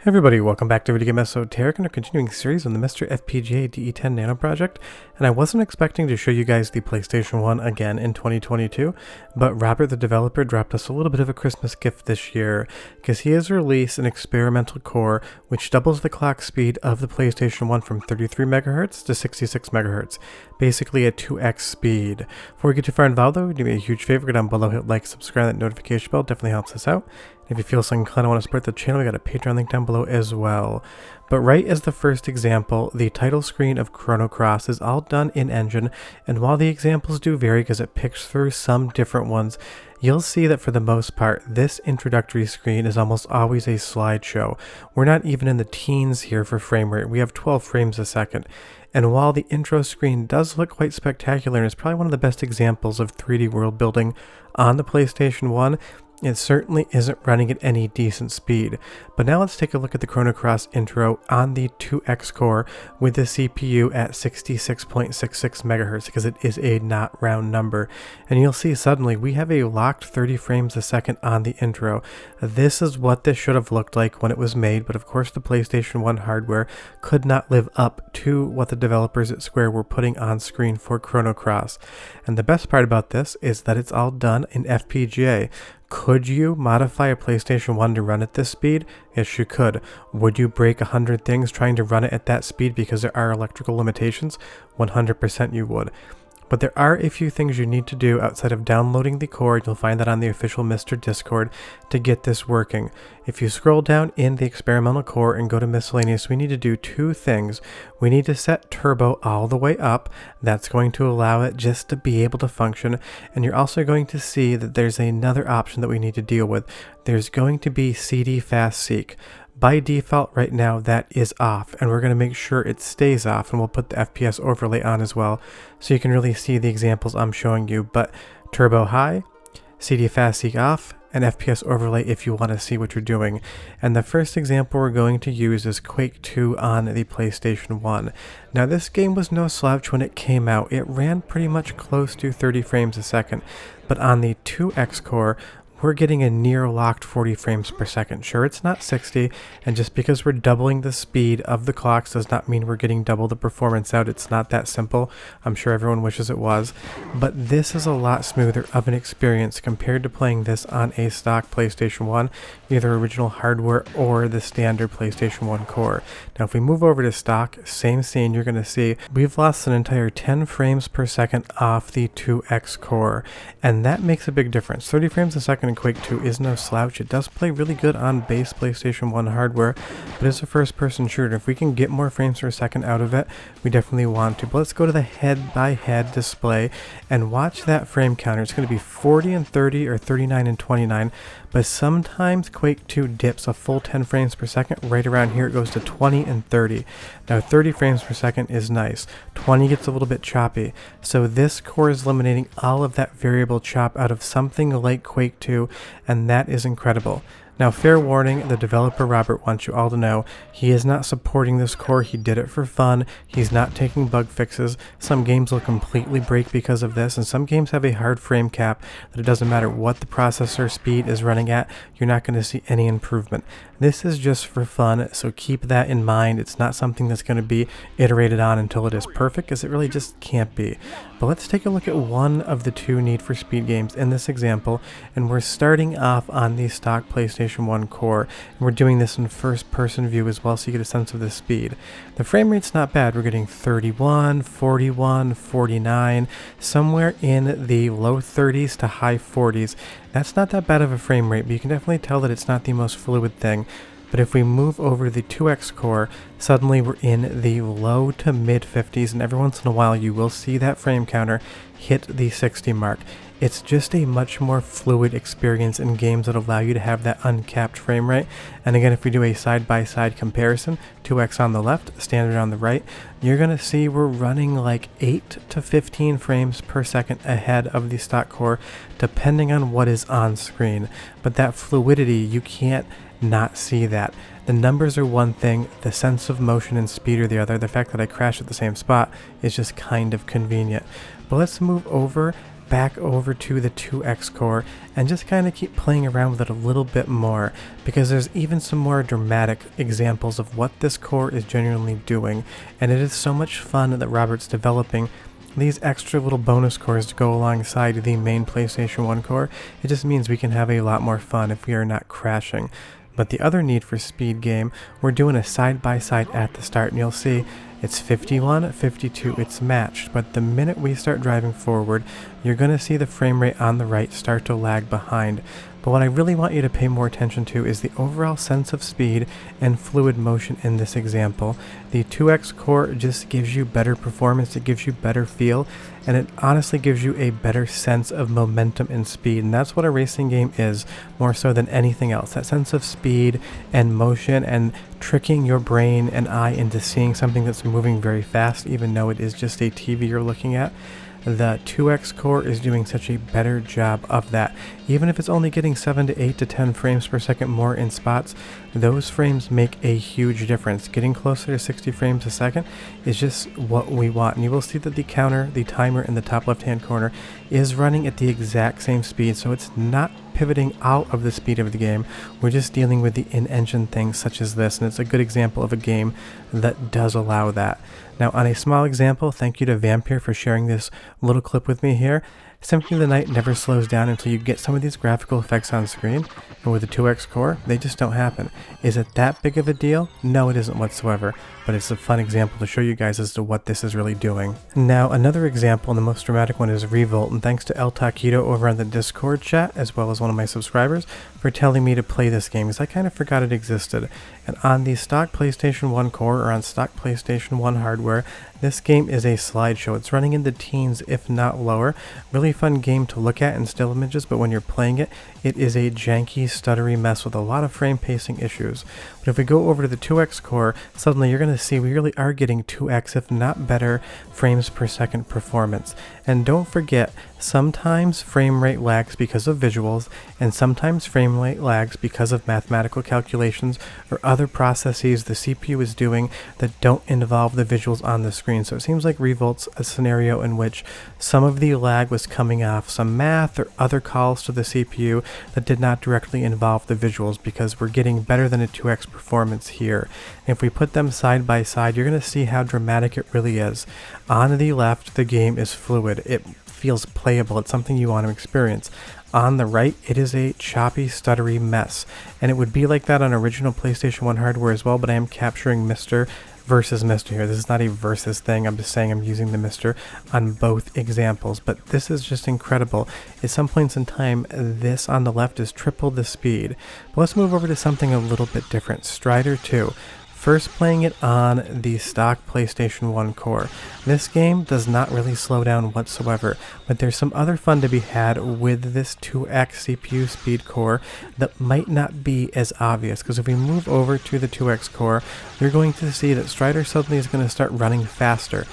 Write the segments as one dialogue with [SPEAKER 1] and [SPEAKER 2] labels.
[SPEAKER 1] Hey everybody, welcome back to Video Game Esoteric and our continuing series on the MiSTer FPGA DE10 Nano project. And I wasn't expecting to show you guys the PlayStation 1 again in 2022, but Robert the developer dropped us a little bit of a Christmas gift this year, because he has released an experimental core which doubles the clock speed of the PlayStation 1 from 33 MHz to 66 MHz, basically a 2x speed. Before we get too far involved though, do me a huge favor, go down below, hit like, subscribe, that notification bell, definitely helps us out. If you feel so inclined and want to support the channel, we got a Patreon link down below as well. But right as the first example, the title screen of Chrono Cross is all done in engine, and while the examples do vary because it picks through some different ones, you'll see that for the most part, this introductory screen is almost always a slideshow. We're not even in the teens here for frame rate, we have 12 frames a second. And while the intro screen does look quite spectacular and is probably one of the best examples of 3D world building on the PlayStation 1, it certainly isn't running at any decent speed. But now let's take a look at the Chrono Cross intro on the 2X core with the CPU at 66.66 MHz, because it is a not round number. And you'll see suddenly we have a locked 30 frames a second on the intro. This is what this should have looked like when it was made, but of course the PlayStation 1 hardware could not live up to what the developers at Square were putting on screen for Chrono Cross. And the best part about this is that it's all done in FPGA. Could you modify a PlayStation 1 to run at this speed? Yes, you could. Would you break 100 things trying to run it at that speed because there are electrical limitations? 100% you would. But there are a few things you need to do outside of downloading the core. You'll find that on the official MiSTer Discord to get this working. If you scroll down in the experimental core and go to miscellaneous, we need to do two things. We need to set turbo all the way up. That's going to allow it just to be able to function. And you're also going to see that there's another option that we need to deal with. There's going to be CD fast seek. By default right now that is off, and we're going to make sure it stays off, and we'll put the FPS overlay on as well so you can really see the examples I'm showing you. But turbo high, CD fast seek off, and FPS overlay if you want to see what you're doing. And the first example we're going to use is Quake 2 on the PlayStation 1. Now this game was no slouch when it came out. It ran pretty much close to 30 frames a second, but on the 2X core we're getting a near locked 40 frames per second. Sure, it's not 60, and just because we're doubling the speed of the clocks does not mean we're getting double the performance out. It's not that simple. I'm sure everyone wishes it was, but this is a lot smoother of an experience compared to playing this on a stock PlayStation 1, either original hardware or the standard PlayStation 1 core. Now if we move over to stock, same scene, you're going to see we've lost an entire 10 frames per second off the 2X core, and that makes a big difference. 30 frames a second in Quake 2 is no slouch. It does play really good on base PlayStation 1 hardware, but it's a first-person shooter. If we can get more frames per second out of it, we definitely want to. But let's go to the head-by-head display and watch that frame counter. It's going to be 40 and 30 or 39 and 29, but sometimes Quake 2 dips a full 10 frames per second. Right around here it goes to 20 and 30. Now 30 frames per second is nice. 20 gets a little bit choppy. So this core is eliminating all of that variable chop out of something like Quake 2, and that is incredible. Now fair warning, the developer Robert wants you all to know he is not supporting this core. He did it for fun. He's not taking bug fixes. Some games will completely break because of this, and some games have a hard frame cap that it doesn't matter what the processor speed is running at, you're not going to see any improvement. This is just for fun, so keep that in mind. It's not something that's going to be iterated on until it is perfect, because it really just can't be. But let's take a look at one of the two Need for Speed games in this example, and we're starting off on the stock PlayStation 1 core, and we're doing this in first person view as well so you get a sense of the speed. The frame rate's not bad. We're getting 31, 41, 49, somewhere in the low 30s to high 40s. That's not that bad of a frame rate, but you can definitely tell that it's not the most fluid thing. But if we move over to the 2X core, suddenly we're in the low to mid 50s, and every once in a while you will see that frame counter hit the 60 mark. It's just a much more fluid experience in games that allow you to have that uncapped frame rate. And again, if we do a side-by-side comparison, 2X on the left, standard on the right, you're going to see we're running like 8 to 15 frames per second ahead of the stock core, depending on what is on screen. But that fluidity, you can't not see that. The numbers are one thing, the sense of motion and speed are the other. The fact that I crash at the same spot is just kind of convenient. But let's move over back over to the 2X core and just kind of keep playing around with it a little bit more, because there's even some more dramatic examples of what this core is genuinely doing, and it is so much fun that Robert's developing these extra little bonus cores to go alongside the main PlayStation 1 core. It just means we can have a lot more fun if we are not crashing. But the other Need for Speed game, we're doing a side-by-side at the start, and you'll see it's 51, 52, it's matched, but the minute we start driving forward, you're going to see the frame rate on the right start to lag behind. But what I really want you to pay more attention to is the overall sense of speed and fluid motion in this example. The 2X core just gives you better performance, it gives you better feel, and it honestly gives you a better sense of momentum and speed, and that's what a racing game is, more so than anything else. That sense of speed and motion and tricking your brain and eye into seeing something that's moving very fast, even though it is just a TV you're looking at. The 2X core is doing such a better job of that. Even if it's only getting 7 to 8 to 10 frames per second more in spots, those frames make a huge difference. Getting closer to 60 frames a second is just what we want. And you will see that the counter, the timer in the top left hand corner, is running at the exact same speed, so it's not pivoting out of the speed of the game. We're just dealing with the in-engine things such as this, and it's a good example of a game that does allow that. Now, on a small example, thank you to Vampire for sharing this little clip with me here. Symphony of the Night never slows down until you get some of these graphical effects on screen, and with the 2X core, they just don't happen. Is it that big of a deal? No, it isn't whatsoever, but it's a fun example to show you guys as to what this is really doing. Now, another example, and the most dramatic one, is Revolt, and thanks to El Taquito over on the Discord chat, as well as one of my subscribers, for telling me to play this game, because I kind of forgot it existed. And on the stock PlayStation 1 core, or on stock PlayStation 1 hardware, this game is a slideshow. It's running in the teens, if not lower. Really fun game to look at in still images, but when you're playing it, it is a janky, stuttery mess with a lot of frame pacing issues. But if we go over to the 2X core, suddenly you're going to see we really are getting 2X, if not better, frames per second performance. And don't forget, sometimes frame rate lags because of visuals, and sometimes frame rate lags because of mathematical calculations or other processes the CPU is doing that don't involve the visuals on the screen. So it seems like Revolt's a scenario in which some of the lag was coming off some math or other calls to the CPU that did not directly involve the visuals, because we're getting better than a 2X performance here. And if we put them side by side, you're going to see how dramatic it really is. On the left, the game is fluid. It feels playable. It's something you want to experience. On the right, it is a choppy, stuttery mess. And it would be like that on original PlayStation 1 hardware as well, but I am capturing MiSTer versus MiSTer here. This is not a versus thing. I'm just saying I'm using the MiSTer on both examples. But this is just incredible. At some points in time, this on the left is triple the speed. But let's move over to something a little bit different. Strider 2. First playing it on the stock PlayStation 1 core. This game does not really slow down whatsoever, but there's some other fun to be had with this 2X CPU speed core that might not be as obvious, because if we move over to the 2X core, you're going to see that Strider suddenly is going to start running faster.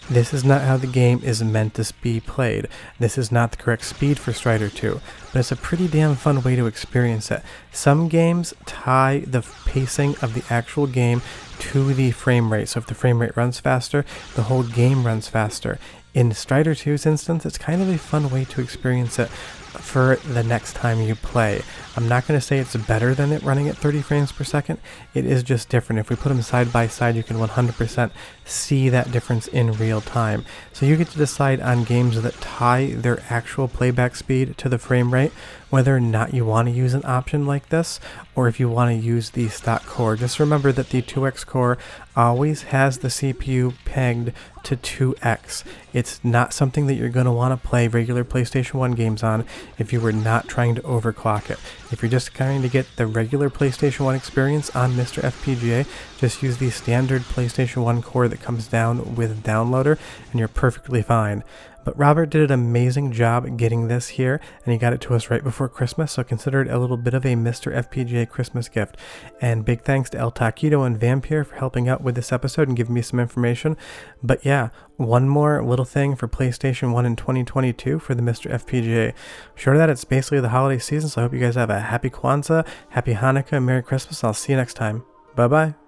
[SPEAKER 1] This is not how the game is meant to be played. This is not the correct speed for Strider 2, but it's a pretty damn fun way to experience it. Some games tie the pacing of the actual game to the frame rate, so if the frame rate runs faster, the whole game runs faster. In Strider 2's instance, it's kind of a fun way to experience it for the next time you play. I'm not going to say it's better than it running at 30 frames per second. It is just different. If we put them side by side, you can 100% see that difference in real time. So you get to decide on games that tie their actual playback speed to the frame rate, whether or not you want to use an option like this, or if you want to use the stock core. Just remember that the 2X core always has the CPU pegged to 2X. It's not something that you're going to want to play regular PlayStation 1 games on if you were not trying to overclock it. If you're just trying to get the regular PlayStation 1 experience on MiSTer FPGA, just use the standard PlayStation 1 core that comes down with Downloader, and you're perfectly fine. But Robert did an amazing job getting this here, and he got it to us right before Christmas, so consider it a little bit of a MiSTer FPGA Christmas gift. And big thanks to El Taquito and Vampire for helping out with this episode and giving me some information. But yeah, one more little thing for PlayStation 1 in 2022 for the MiSTer FPGA. I'm sure that it's basically the holiday season, so I hope you guys have a happy Kwanzaa, happy Hanukkah, and Merry Christmas. I'll see you next time. Bye-bye.